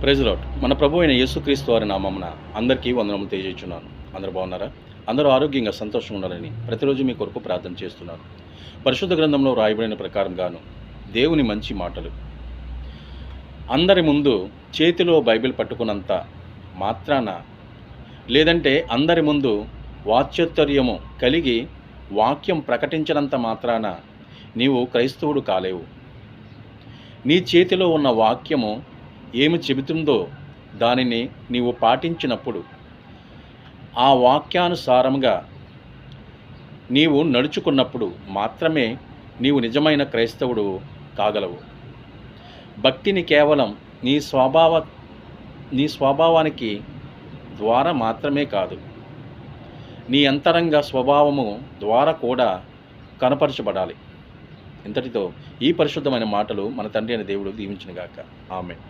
Praise lord. మన ప్రభు అయిన యేసుక్రీస్తు వారి నామమున అందరికీ వందనములు తెలియజేస్తున్నాను. అందరూ బాగున్నారా? అందరూ ఆరోగ్యంగా సంతోషంగా ఉండాలని ప్రతిరోజు మీ కొరకు ప్రార్థన చేస్తున్నాను. పరిశుద్ధ గ్రంథంలో రాయబడిన ప్రకారంగాను దేవుని మంచి మాటలు అందరి ముందు చేతిలో బైబిల్ పట్టుకున్నంత మాత్రాన, లేదంటే అందరి ముందు వాక్యోత్తర్యము కలిగి వాక్యం ప్రకటించినంత మాత్రాన నీవు క్రైస్తవుడు కాలేవు. నీ చేతిలో ఉన్న వాక్యము ఏమి చెబుతుందో దానిని నీవు పాటించినప్పుడు, ఆ వాక్యానుసారంగా నీవు నడుచుకున్నప్పుడు మాత్రమే నీవు నిజమైన క్రైస్తవుడు కాగలవు. భక్తిని కేవలం నీ స్వభావానికి ద్వారా మాత్రమే కాదు, నీ అంతరంగ స్వభావము ద్వారా కూడా కనపరచబడాలి. ఇంతటితో ఈ పరిశుద్ధమైన మాటలు మన తండ్రి అయిన దేవుడు దీవించునుగాక. ఆమేన్.